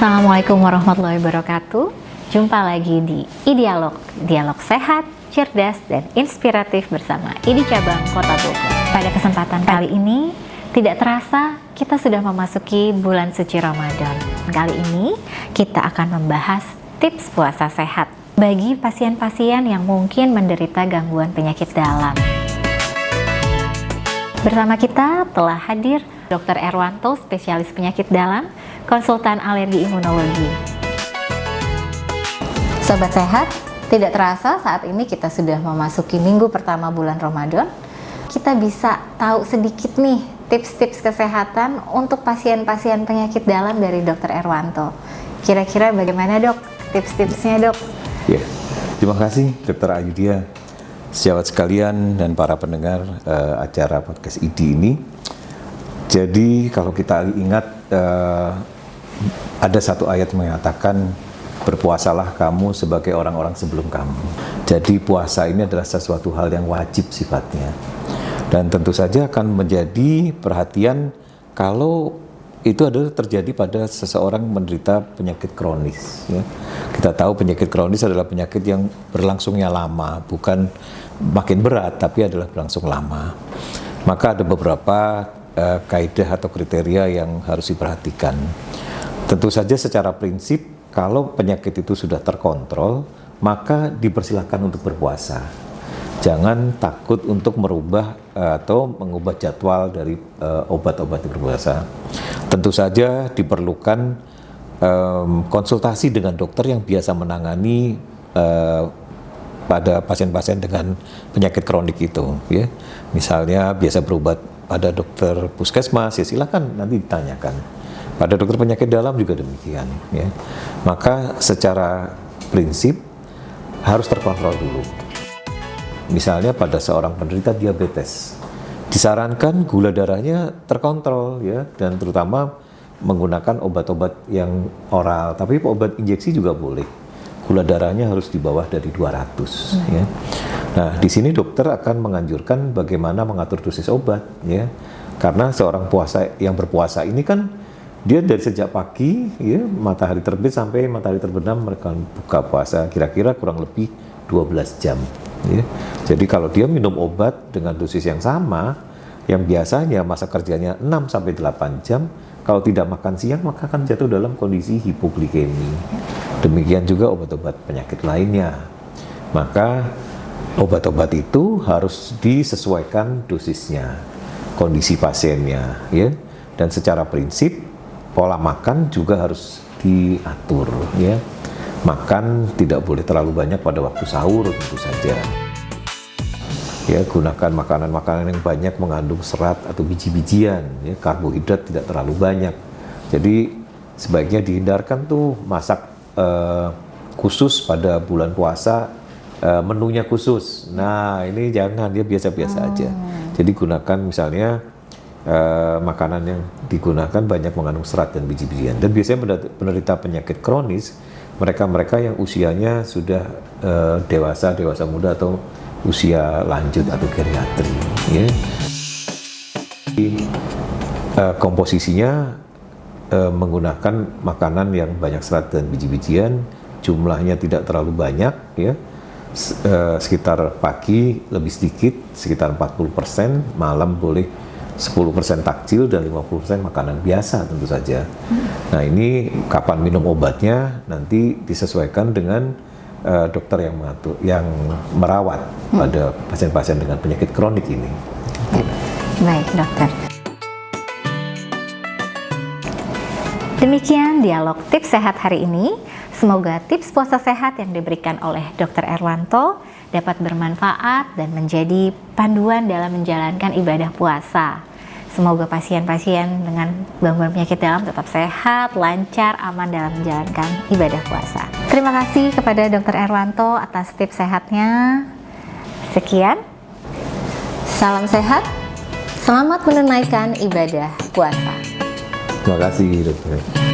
Assalamualaikum warahmatullahi wabarakatuh. Jumpa lagi di iDialog, dialog sehat, cerdas, dan inspiratif bersama ID Cabang Kota Bogor. Pada kesempatan kali ini, tidak terasa kita sudah memasuki bulan suci Ramadan. Kali ini kita akan membahas tips puasa sehat bagi pasien-pasien yang mungkin menderita gangguan penyakit dalam. Bersama kita telah hadir Dr. Erwanto, spesialis penyakit dalam, konsultan alergi imunologi. Sobat sehat, tidak terasa saat ini kita sudah memasuki minggu pertama bulan Ramadan. Kita bisa tahu sedikit nih tips-tips kesehatan untuk pasien-pasien penyakit dalam dari Dr. Erwanto. Kira-kira bagaimana dok tips-tipsnya dok? Ya, terima kasih Dr. Ayudhya. Sejawat sekalian dan para pendengar acara podcast ID ini. Jadi kalau kita ingat ada satu ayat mengatakan berpuasalah kamu sebagai orang-orang sebelum kamu. Jadi puasa ini adalah sesuatu hal yang wajib sifatnya. Dan tentu saja akan menjadi perhatian kalau itu adalah terjadi pada seseorang menderita penyakit kronis. Ya. Kita tahu penyakit kronis adalah penyakit yang berlangsungnya lama, bukan makin berat, tapi adalah berlangsung lama. Maka ada beberapa kaidah atau kriteria yang harus diperhatikan. Tentu saja secara prinsip, kalau penyakit itu sudah terkontrol, maka dipersilakan untuk berpuasa. Jangan takut untuk merubah atau mengubah jadwal dari obat-obat berpuasa. Tentu saja diperlukan konsultasi dengan dokter yang biasa menangani pada pasien-pasien dengan penyakit kronik itu. Ya. Misalnya biasa berobat pada dokter puskesmas, ya silakan nanti ditanyakan. Pada dokter penyakit dalam juga demikian. Ya. Maka secara prinsip harus terkontrol dulu. Misalnya pada seorang penderita diabetes, disarankan gula darahnya terkontrol ya, dan terutama menggunakan obat-obat yang oral, tapi obat injeksi juga boleh. Gula darahnya harus di bawah dari 200 ya. Nah, di sini dokter akan menganjurkan bagaimana mengatur dosis obat ya. Karena seorang puasa yang berpuasa ini kan dia dari sejak pagi ya, matahari terbit sampai matahari terbenam mereka buka puasa kira-kira kurang lebih 12 jam. Ya. Jadi kalau dia minum obat dengan dosis yang sama, yang biasanya masa kerjanya 6-8 jam, kalau tidak makan siang maka akan jatuh dalam kondisi hipoglikemi. Demikian juga obat-obat penyakit lainnya. Maka obat-obat itu harus disesuaikan dosisnya, kondisi pasiennya, ya. Dan secara prinsip pola makan juga harus diatur, ya. Makan tidak boleh terlalu banyak pada waktu sahur tentu saja. Ya, gunakan makanan-makanan yang banyak mengandung serat atau biji-bijian, ya, karbohidrat tidak terlalu banyak. Jadi sebaiknya dihindarkan tuh masak khusus pada bulan puasa, menunya khusus. Nah, ini jangan, dia biasa-biasa aja. Jadi gunakan misalnya makanan yang digunakan banyak mengandung serat dan biji-bijian. Dan biasanya penderita penyakit kronis, mereka yang usianya sudah dewasa muda atau usia lanjut atau geriatri. Ya. Komposisinya menggunakan makanan yang banyak serat dan biji-bijian, jumlahnya tidak terlalu banyak, ya. Sekitar pagi lebih sedikit, sekitar 40%, malam boleh 10% takjil dan 50% makanan biasa tentu saja. Nah, ini kapan minum obatnya nanti disesuaikan dengan dokter yang mengatur, yang merawat pada pasien-pasien dengan penyakit kronik ini. Baik dokter. Demikian dialog tips sehat hari ini. Semoga tips puasa sehat yang diberikan oleh Dr. Erwanto dapat bermanfaat dan menjadi panduan dalam menjalankan ibadah puasa. Semoga pasien-pasien dengan gangguan penyakit dalam tetap sehat, lancar, aman dalam menjalankan ibadah puasa. Terima kasih kepada Dr. Erwanto atas tips sehatnya. Sekian. Salam sehat. Selamat menunaikan ibadah puasa. Terima kasih, dokter.